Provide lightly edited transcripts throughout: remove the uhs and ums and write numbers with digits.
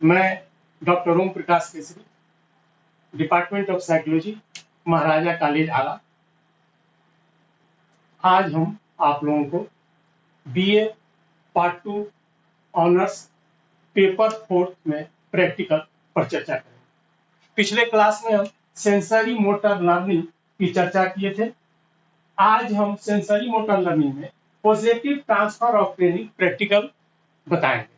मैं doctor Om Prakash Kesari, department of psychology, Maharaja college आला। आज हम आप लोगों को बीए पार्ट 2 ऑनर्स पेपर 4 में प्रैक्टिकल पर चर्चा करेंगे। पिछले क्लास में हम सेंसरी मोटर लर्निंग की चर्चा किए थे। आज हम सेंसरी मोटर लर्निंग में positive transfer of training practical बताएंगे।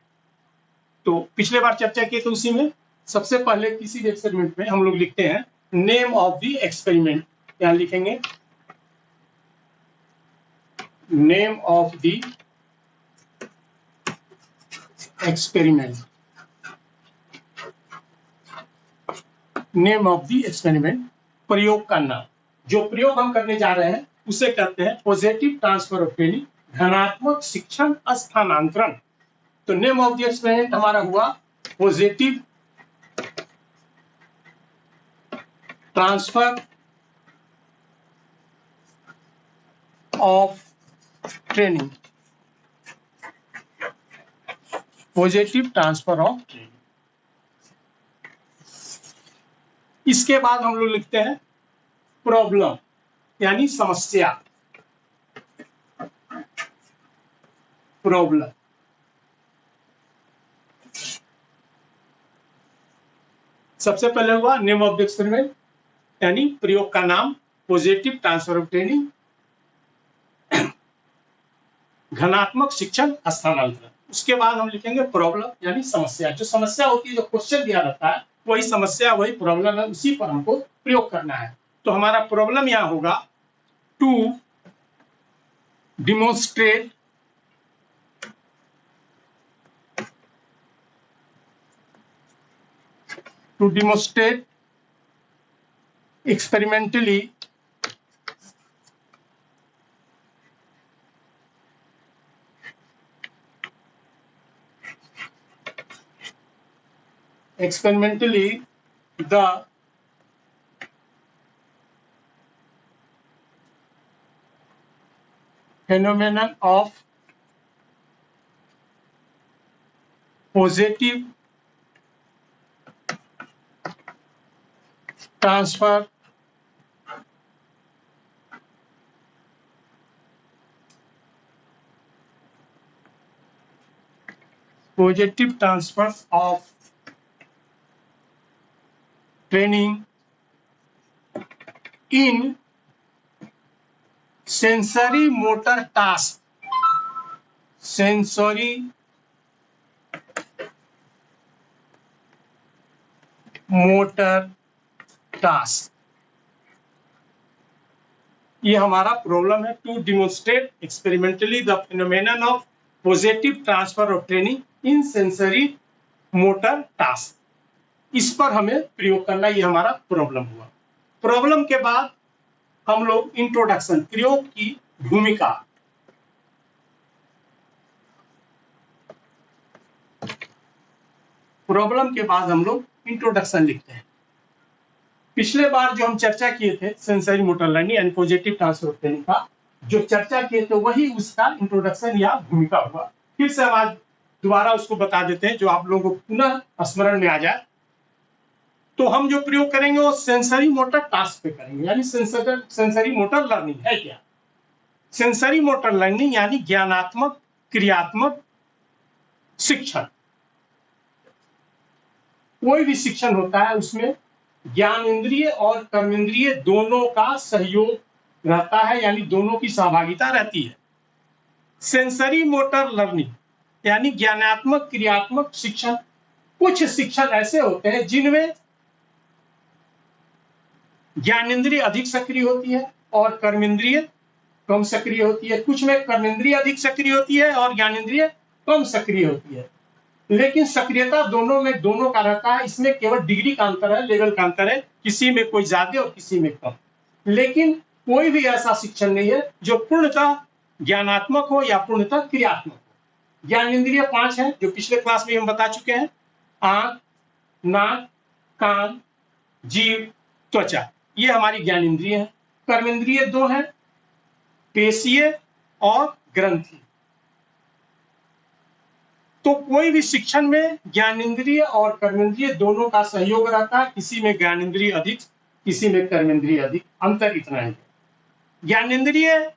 तो पिछले बार चर्चा किए थे उसी में सबसे पहले किसी भी एक्सपेरिमेंट में हम लोग लिखते हैं नेम ऑफ द एक्सपेरिमेंट। यहां लिखेंगे name of the experiment. Name of the experiment, प्रयोग का नाम। जो प्रयोग हम करने जा रहे हैं उसे कहते हैं पॉजिटिव ट्रांसफर ऑफ ट्रेनिंग, धनात्मक शिक्षण स्थानांतरण। तो नेम ऑफ द एक्सपेरिमेंट हमारा हुआ positive transfer of training, positive transfer of training. इसके बाद हम लोग लिखते हैं प्रॉब्लम यानी समस्या। प्रॉब्लम सबसे पहले हुआ नेम ऑफ द एक्सपेरिमेंट यानी प्रयोग का नाम, पॉजिटिव ट्रांसफर ऑफ ट्रेनिंग, घनात्मक शिक्षण स्थानांतरण। उसके बाद हम लिखेंगे प्रॉब्लम यानी समस्या। जो समस्या होती है, जो क्वेश्चन दिया रहता है वही समस्या, वही प्रॉब्लम है, उसी पर हमको प्रयोग करना है। तो हमारा प्रॉब्लम यहां होगा to demonstrate experimentally the phenomenon of positive transfer of training in sensory motor task, sensory motor task। ये हमारा प्रॉब्लम है to demonstrate experimentally the phenomenon of positive transfer of training in sensory motor task. इस पर हमें प्रयोग करना, ये हमारा प्रॉब्लम हुआ। प्रॉब्लम के बाद हम लोग इंट्रोडक्शन, प्रयोग की भूमिका। प्रॉब्लम के बाद हम लोग इंट्रोडक्शन लिखते हैं। पिछले बार जो हम चर्चा किए थे सेंसरी मोटर लर्निंग यानी पॉजिटिव ट्रांसफर ऑफ ट्रेनिंग का जो चर्चा किए थे वही उसका इंट्रोडक्शन या भूमिका हुआ। फिर से हम आज दोबारा उसको बता देते हैं जो आप लोगों को पुनः स्मरण में आ जाए। तो हम जो प्रयोग करेंगे वो सेंसरी मोटर टास्क पे करेंगे, यानी सेंसरी मोटर लर्निंग है क्या? सेंसरी मोटर लर्निंग यानी ज्ञानात्मक क्रियात्मक शिक्षण। कोई भी शिक्षण होता है उसमें ज्ञान इंद्रिय और कर्मेंद्रिय दोनों का सहयोग रहता है, यानी दोनों की सहभागिता रहती है। सेंसरी मोटर लर्निंग यानी ज्ञानात्मक क्रियात्मक शिक्षण। कुछ शिक्षण ऐसे होते हैं जिनमें ज्ञानेंद्रिय अधिक सक्रिय होती है और कर्मेंद्रिय कम सक्रिय होती है। कुछ में कर्मेंद्रिय अधिक सक्रिय होती है और ज्ञानेंद्रिय कम सक्रिय होती है, लेकिन सक्रियता दोनों में दोनों का रहता है। इसमें केवल डिग्री का अंतर है, लेवल का अंतर है, किसी में कोई ज्यादा और किसी में कम। लेकिन कोई भी ऐसा शिक्षण नहीं है जो पूर्णतः ज्ञानात्मक हो या पूर्णतः क्रियात्मक हो। ज्ञानेंद्रिय 5 है जो पिछले क्लास में हम बता चुके हैं: आंख, नाक, कान, जीभ, त्वचा। ये हमारी ज्ञानेंद्रिय है। कर्मेंद्रिय 2 है, पेशीय और ग्रंथि। तो कोई भी शिक्षण में ज्ञानेंद्रिय और कर्मेंद्रिय दोनों का सहयोग रहता है। किसी में ज्ञानेंद्रिय अधिक, किसी में कर्मेंद्रिय अधिक, अंतर इतना है। ज्ञानेंद्रिय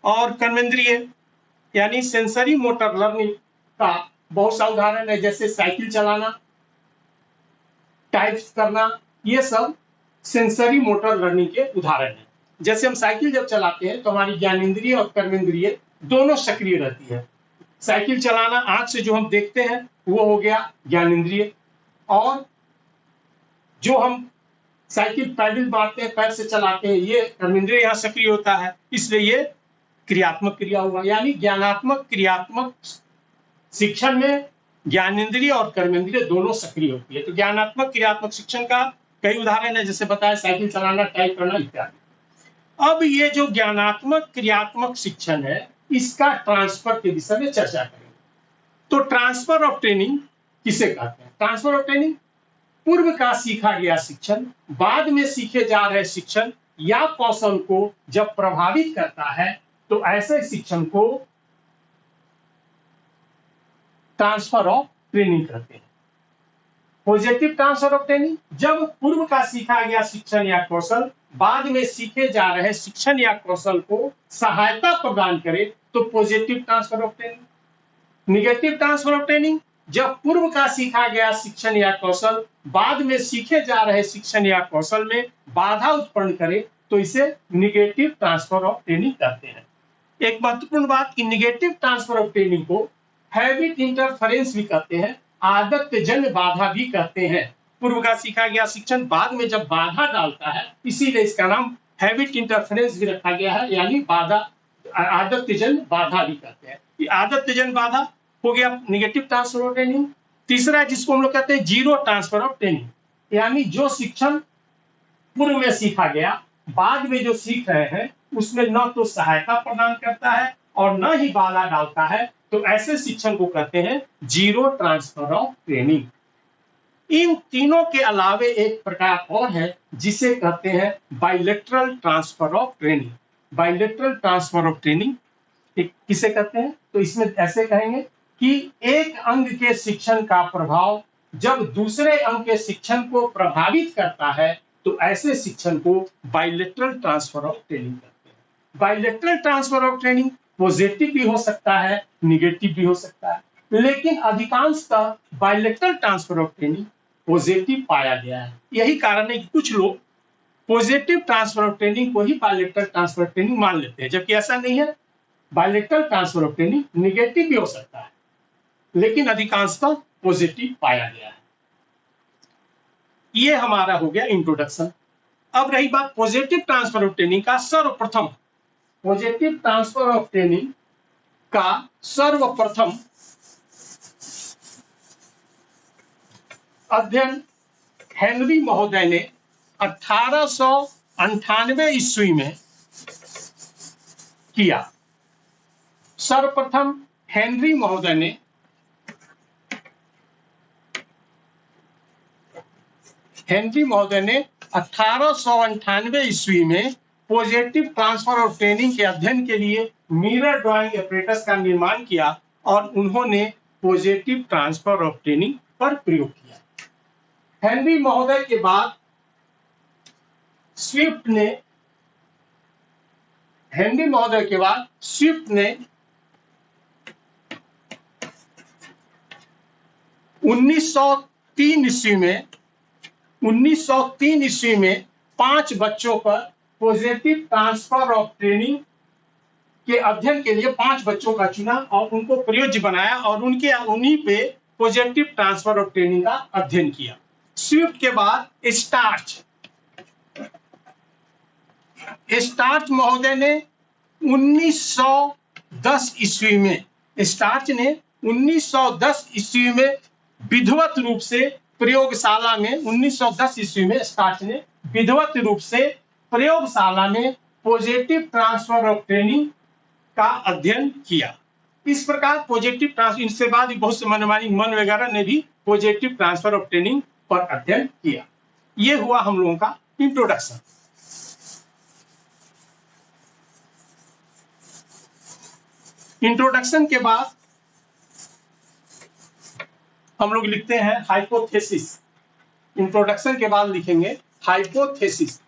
और कर्मेंद्रिय यानी सेंसरी मोटर लर्निंग का बहुत सा उदाहरण है, जैसे साइकिल चलाना, टाइप करना, ये सब सेंसरी मोटर लर्निंग के उदाहरण हैं। जैसे हम साइकिल जब चलाते हैं तो हमारी ज्ञानेंद्रिय और कर्मेंद्रिय दोनों सक्रिय रहती है। साइकिल चलाना, आंख से जो हम देखते हैं वो हो गया ज्ञानेंद्रिय, और जो हम साइकिल पैडल मारते हैं, पैर से चलाते हैं, ये कर्मेंद्रिय यहाँ सक्रिय होता है, इसलिए ये क्रियात्मक क्रिया हुआ। यानी ज्ञानात्मक क्रियात्मक शिक्षण में ज्ञानेंद्रिय और कर्मेंद्रिय दोनों सक्रिय होती है। तो ज्ञानात्मक क्रियात्मक शिक्षण का कई उदाहरण है, जैसे बताया साइकिल चलाना, टाइप करना इत्यादि। अब ये जो ज्ञानात्मक क्रियात्मक शिक्षण है, इसका ट्रांसफर के विषय में चर्चा करेंगे। तो ट्रांसफर ऑफ ट्रेनिंग किसे कहते हैं? ट्रांसफर ऑफ ट्रेनिंग पूर्व का सीखा गया शिक्षण बाद में सीखे जा रहे शिक्षण या कौशल को जब प्रभावित करता है तो ऐसे शिक्षण को ट्रांसफर ऑफ ट्रेनिंग कहते हैं। पॉजिटिव ट्रांसफर ऑफ ट्रेनिंग, जब पूर्व का सीखा गया शिक्षण या कौशल बाद में सीखे जा रहे शिक्षण या कौशल को सहायता प्रदान करे तो positive transfer of training. Negative transfer of training, जब पूर्व का सीखा गया शिक्षण या कौशल बाद में सीखे जा रहे शिक्षण या कौशल में बाधा उत्पन्न करे तो इसे निगेटिव ट्रांसफर ऑफ ट्रेनिंग कहते हैं। एक महत्वपूर्ण बात कि निगेटिव ट्रांसफर ऑफ ट्रेनिंग को हैबिट इंटरफेरेंस भी कहते हैं, आदतजन्य बाधा भी कहते हैं। पूर्व का सीखा गया शिक्षण बाद में जब बाधा डालता है, इसीलिए इसका नाम हैबिट इंटरफेरेंस भी रखा गया है, यानी बाधा, आदतजन्य बाधा भी कहते हैं। ये आदतजन्य बाधा हो गया निगेटिव ट्रांसफर ऑफ ट्रेनिंग। तीसरा जिसको हम लोग कहते हैं जीरो ट्रांसफर ऑफ ट्रेनिंग, यानी जो शिक्षण पूर्व में सीखा गया बाद में जो सीख रहे हैं उसमें न तो सहायता प्रदान करता है और न ही बाधा डालता है, तो ऐसे शिक्षण को कहते हैं जीरो ट्रांसफर ऑफ ट्रेनिंग। इन तीनों के अलावे एक प्रकार और है जिसे कहते हैं bilateral transfer of training. Bilateral transfer of training किसे कहते हैं? तो इसमें ऐसे कहेंगे कि एक अंग के शिक्षण का प्रभाव जब दूसरे अंग के शिक्षण को प्रभावित करता है तो ऐसे शिक्षण को बाइलेटरल ट्रांसफर ऑफ ट्रेनिंग कहते हैं। Bilateral transfer of training positive भी हो सकता है, निगेटिव भी हो सकता है, लेकिन अधिकांशतः bilateral transfer of training positive पाया गया है। यही कारण है कि कुछ लोग पॉजिटिव ट्रांसफर ऑफ ट्रेनिंग को ही बाइलेटरल ट्रांसफर ऑफ ट्रेनिंग मान लेते हैं, जबकि ऐसा नहीं है। Bilateral transfer of training negative भी हो सकता है, लेकिन अधिकांशतः पॉजिटिव पाया गया है। ये हमारा हो गया इंट्रोडक्शन। अब रही बात पॉजिटिव ट्रांसफर ऑफ ट्रेनिंग का सर्वप्रथम, पॉजिटिव ट्रांसफर ऑफ ट्रेनिंग का सर्वप्रथम अध्ययन हेनरी महोदय ने 1898 ईस्वी में किया। सर्वप्रथम हेनरी महोदय ने हेनरी महोदय ने 1898 ईस्वी में पॉजिटिव ट्रांसफर ऑफ ट्रेनिंग के अध्ययन के लिए मिरर ड्राइंग एपरेटस का निर्माण किया और उन्होंने पॉजिटिव ट्रांसफर ऑफ ट्रेनिंग पर प्रयोग किया। हेनरी महोदय के बाद स्विफ्ट ने, हेनरी महोदय के बाद स्विफ्ट ने 1903 ईस्वी में 5 बच्चों पर पॉजिटिव ट्रांसफर ऑफ ट्रेनिंग के अध्ययन के लिए 5 बच्चों का चुना और उनको प्रयोज्य बनाया और उन्हीं पे पॉजिटिव ट्रांसफर ऑफ ट्रेनिंग का अध्ययन किया। स्विफ्ट के बाद स्टार्च महोदय ने 1910 ईस्वी में, स्टार्च ने 1910 ईस्वी में विधिवत रूप से प्रयोगशाला में, 1910 ईस्वी में स्टार्च ने विधिवत रूप से प्रयोगशाला में पॉजिटिव ट्रांसफर ऑफ ट्रेनिंग का अध्ययन किया। इस प्रकार पॉजिटिव ट्रांसफर, इसके बाद बहुत से मनमानी मन वगैरह ने भी पॉजिटिव ट्रांसफर ऑफ ट्रेनिंग पर अध्ययन किया। ये हुआ हम लोगों का इंट्रोडक्शन। इंट्रोडक्शन के बाद हम लोग लिखते हैं हाइपोथेसिस। इंट्रोडक्शन के बाद लिखेंगे हाइपोथेसिस।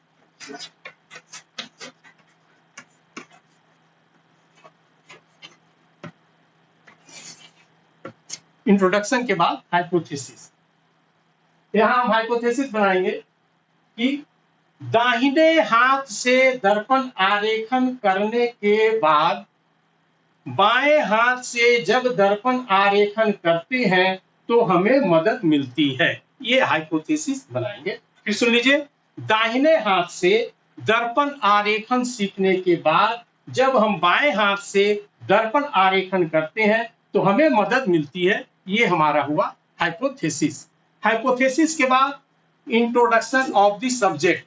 इंट्रोडक्शन के बाद हाइपोथेसिस। यहां हम हाइपोथेसिस बनाएंगे कि दाहिने हाथ से दर्पण आरेखन करने के बाद बाएं हाथ से जब दर्पण आरेखन करते हैं तो हमें मदद मिलती है। ये हाइपोथेसिस बनाएंगे। फिर सुन लीजिए, दाहिने हाथ से दर्पण आरेखन सीखने के बाद जब हम बाएं हाथ से दर्पण आरेखन करते हैं तो हमें मदद मिलती है। ये हमारा हुआ हाइपोथेसिस। हाइपोथेसिस के बाद introduction of the subject.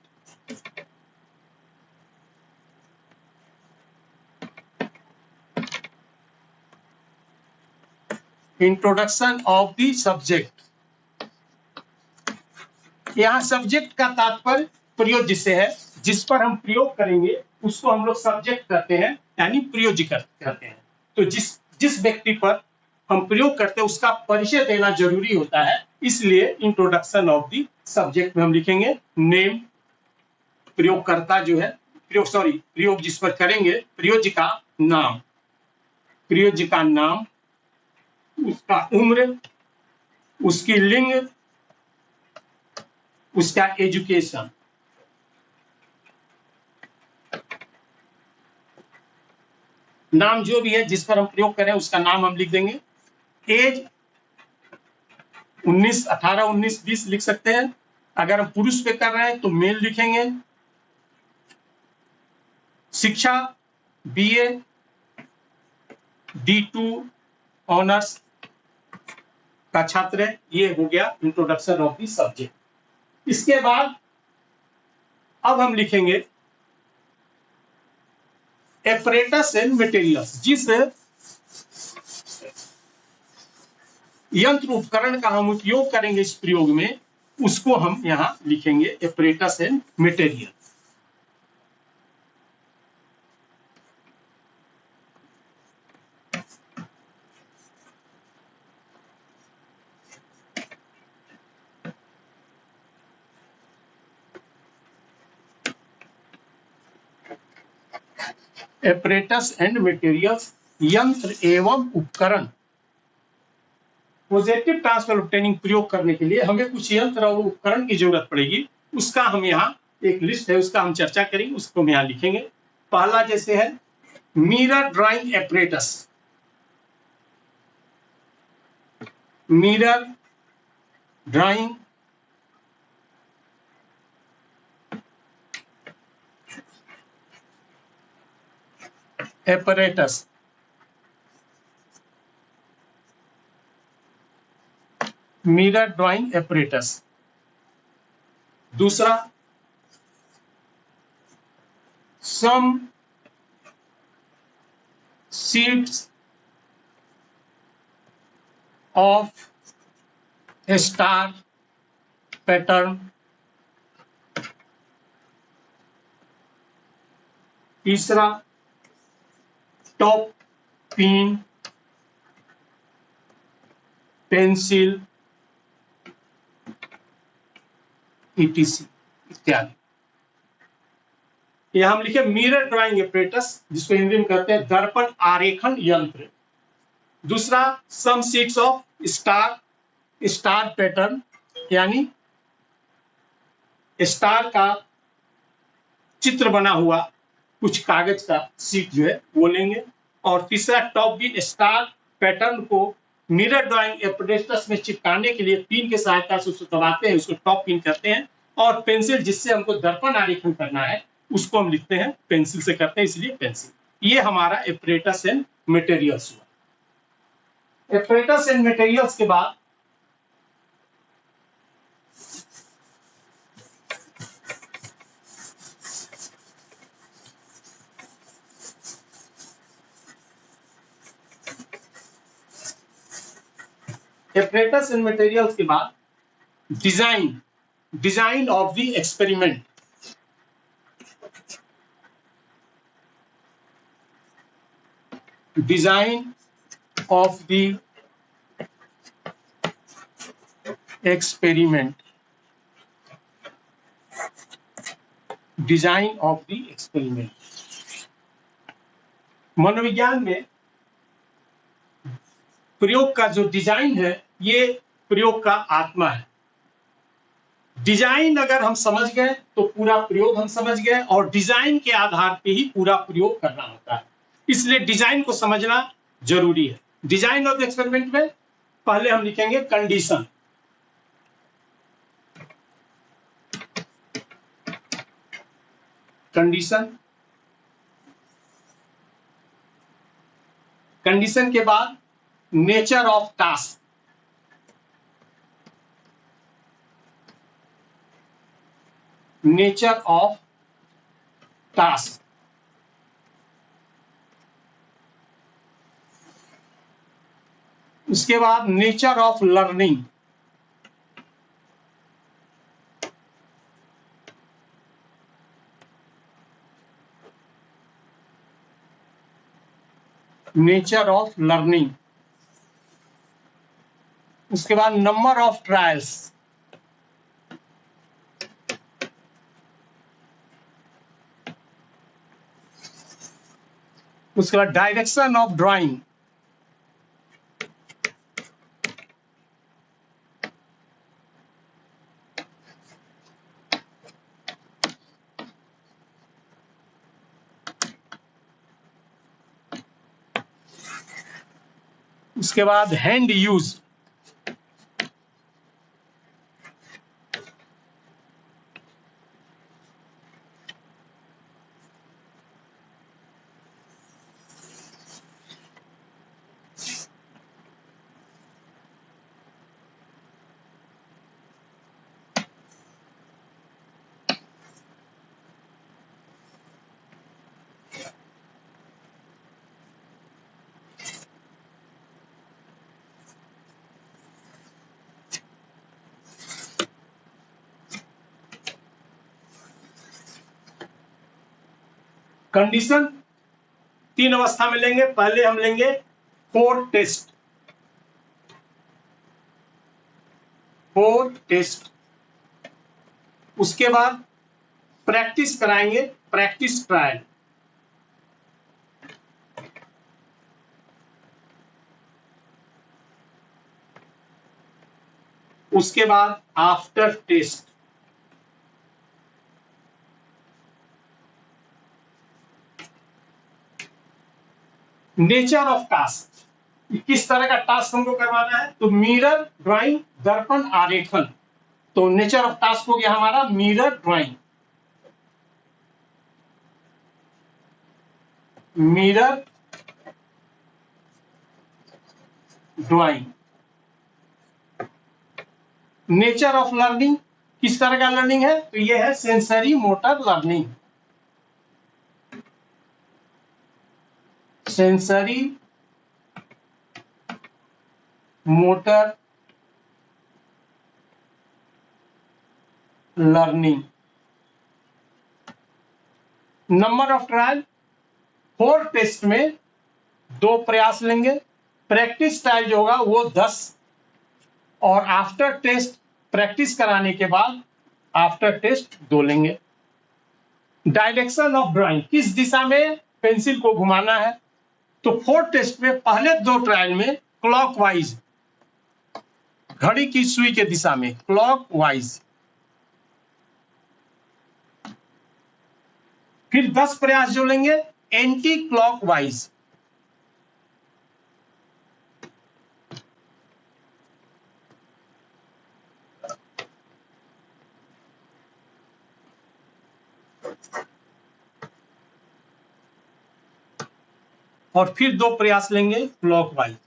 Introduction of the subject. यहां सब्जेक्ट का तात्पर्य प्रयोग जिससे है, जिस पर हम प्रयोग करेंगे उसको हम लोग सब्जेक्ट कहते हैं, यानी प्रयोज्य कहते हैं। तो जिस व्यक्ति पर हम प्रयोग करते हैं उसका परिचय देना जरूरी होता है, इसलिए इंट्रोडक्शन ऑफ द सब्जेक्ट में हम लिखेंगे नेम, प्रयोगकर्ता जो है, प्रयोग जिस पर करेंगे, प्रयोज्य का नाम, प्रयोज्य का नाम, उसका उम्र, उसकी लिंग, उसका एजुकेशन। नाम जो भी है जिस पर हम प्रयोग करें उसका नाम हम लिख देंगे। एज 19, 18, 19, 20 लिख सकते हैं। अगर हम पुरुष पे कर रहे हैं तो मेल लिखेंगे। शिक्षा बीए, D2 ऑनर्स का छात्र है। ये हो गया इंट्रोडक्शन ऑफ द सब्जेक्ट। इसके बाद अब हम लिखेंगे एपरेटस एंड मटेरियल्स। जिस यंत्र उपकरण का हम उपयोग करेंगे इस प्रयोग में, उसको हम यहां लिखेंगे apparatus and material. Apparatus and materials, यंत्र एवं उपकरण। पॉजिटिव ट्रांसफर ऑब्टेनिंग प्रयोग करने के लिए हमें कुछ यंत्र और उपकरण की जरूरत पड़ेगी। उसका हम यहाँ एक लिस्ट है, उसका हम चर्चा करेंगे, उसको हम यहाँ लिखेंगे। पहला जैसे है mirror drawing apparatus. Mirror drawing apparatus. Mirror drawing apparatus. दूसरा सम शीट्स ऑफ स्टार पैटर्न। तीसरा टॉप पिन, पेंसिल, ETC इत्यादि। यह हम लिखे मिरर ड्राइंग एपरेटस, जिसको हिंदी में कहते हैं दर्पण आरेखन यंत्र। दूसरा सम शीट्स ऑफ स्टार पैटर्न, यानी स्टार का चित्र बना हुआ कुछ कागज का शीट जो है वो लेंगे। और तीसरा टॉप पिन, स्टार पैटर्न को मिरर ड्राइंग एपरेटस में चिपकाने के लिए पिन की सहायता से उसको दबाते हैं, उसको टॉप पिन करते हैं। और पेंसिल जिससे हमको दर्पण आरेखन करना है उसको हम लिखते हैं, पेंसिल से करते हैं इसलिए पेंसिल। ये हमारा एपरेटस एंड मटेरियल्स हुआ। एपरेटस एंड मटेरियल्स के बाद एपरेटस एंड मटेरियल्स के बाद design of the experiment. Design of the experiment, design of the experiment. मनोविज्ञान में प्रयोग का जो डिजाइन है ये प्रयोग का आत्मा है। डिजाइन अगर हम समझ गए तो पूरा प्रयोग हम समझ गए, और डिजाइन के आधार पे ही पूरा प्रयोग करना होता है, इसलिए डिजाइन को समझना जरूरी है। डिजाइन ऑफ एक्सपेरिमेंट में पहले हम लिखेंगे कंडीशन। कंडीशन, कंडीशन के बाद nature of task, nature of task, उसके बाद nature of learning, nature of learning, उसके बाद नंबर ऑफ ट्रायल्स, उसके बाद डायरेक्शन ऑफ ड्राइंग, उसके बाद हैंड यूज, कंडीशन तीन अवस्था में लेंगे। पहले हम लेंगे फोर टेस्ट, फोर टेस्ट, उसके बाद प्रैक्टिस कराएंगे, प्रैक्टिस ट्रायल, उसके बाद after test, nature of task, किस तरह का टास्क हमको करवाना है, तो मिरर ड्राइंग, दर्पण आरेखन, तो नेचर ऑफ टास्क हो गया हमारा mirror drawing, mirror drawing. Nature of learning, किस तरह का लर्निंग है, तो यह है sensory motor learning, sensory motor learning. Number of trial, four test में 2 प्रयास लेंगे, प्रैक्टिस ट्रायल जो होगा वो 10, और आफ्टर टेस्ट प्रैक्टिस कराने के बाद आफ्टर टेस्ट 2 लेंगे। डायरेक्शन ऑफ ड्राइंग, किस दिशा में पेंसिल को घुमाना है, तो 4 टेस्ट में पहले 2 ट्रायल में क्लॉकवाइज, घड़ी की सुई के दिशा में क्लॉकवाइज, फिर 10 प्रयास जो लेंगे एंटी क्लॉकवाइज, और फिर 2 प्रयास लेंगे क्लॉकवाइज।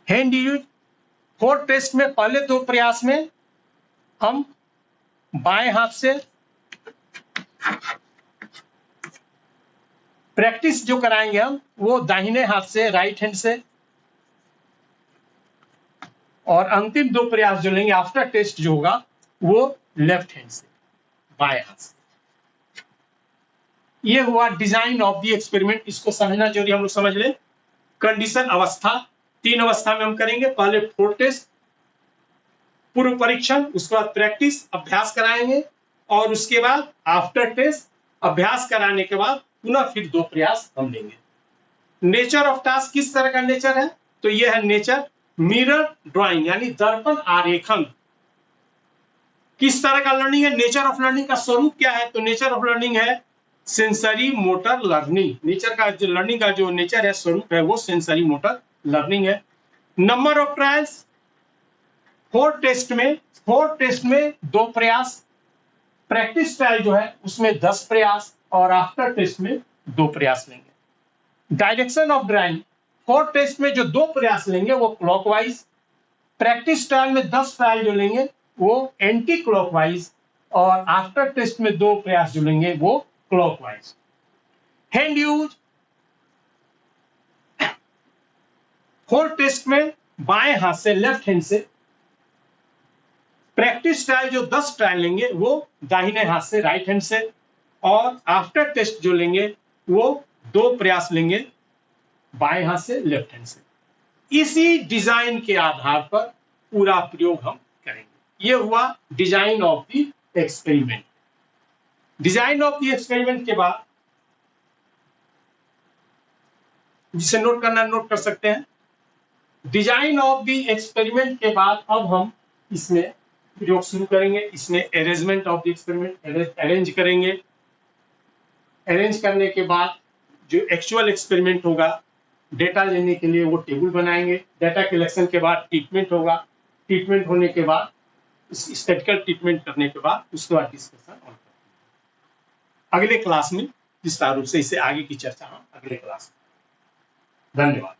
हैंड यूज, 4 टेस्ट में पहले 2 प्रयास में हम बाएं हाथ से प्रैक्टिस जो कराएंगे हम वो दाहिने हाथ से, राइट हैंड से, और अंतिम 2 प्रयास जो लेंगे आफ्टर टेस्ट जो होगा वो लेफ्ट हैंड से, बाएं हाथ से। ये हुआ डिजाइन ऑफ द एक्सपेरिमेंट। इसको समझना जरूरी, हम लोग समझ लें। कंडीशन अवस्था, 3 अवस्था में हम करेंगे। पहले फोर टेस्ट, पूर्व परीक्षण, उसके बाद प्रैक्टिस, अभ्यास कराएंगे, और उसके बाद आफ्टर टेस्ट, अभ्यास कराने के बाद पुनः फिर 2 प्रयास हम लेंगे। नेचर ऑफ टास्क किस तरह का नेचर है? तो यह है नेचर मिरर ड्राइंग, यानी दर्पण आरेखन। किस तरह का लर्निंग है? नेचर ऑफ लर्निंग का स्वरूप क्या है? तो नेचर ऑफ लर्निंग है सेंसरी मोटर लर्निंग। नेचर का जो लर्निंग का जो नेचर है, स्वरूप है, वो सेंसरी मोटर लर्निंग है। नंबर ऑफ ट्रायल्स, 4 टेस्ट में 2 प्रयास। प्रैक्टिस ट्रायल जो है उसमें 10 प्रयास, और आफ्टर टेस्ट में 2 प्रयास लेंगे। डायरेक्शन ऑफ ड्राइंग, 4 टेस्ट में जो 2 प्रयास लेंगे वो क्लॉकवाइज, प्रैक्टिस ट्रायल में 10 ट्रायल जो लेंगे वो एंटी क्लॉकवाइज, और आफ्टर टेस्ट में 2 प्रयास जो लेंगे वो क्लॉकवाइज। हैंड यूज, 4 टेस्ट में बाएं हाथ से, लेफ्ट हैंड से। प्रैक्टिस ट्रायल जो 10 ट्रायल लेंगे वो दाहिने हाथ से, राइट हैंड से, और आफ्टर टेस्ट जो लेंगे वो 2 प्रयास लेंगे बाएं हाथ से, लेफ्ट हैंड से। इसी डिजाइन के आधार पर पूरा प्रयोग हम करेंगे। ये हुआ design of the experiment. Design of the experiment के बाद, जिसे नोट करना नोट कर सकते हैं। डिजाइन ऑफ द एक्सपेरिमेंट के बाद अब हम इसमें प्रयोग शुरू करेंगे। इसमें arrangement of the experiment, arrange करेंगे। अरेंज करने के बाद जो एक्चुअल एक्सपेरिमेंट होगा, डेटा लेने के लिए वो टेबल बनाएंगे। डेटा कलेक्शन के बाद ट्रीटमेंट होगा। ट्रीटमेंट होने के बाद, स्टैटिकल ट्रीटमेंट करने के बाद, उसके बाद डिस्कशन ऑन करेंगे। अगले क्लास में विस्तार रूप से इसे आगे की चर्चा हम अगले क्लास में। धन्यवाद।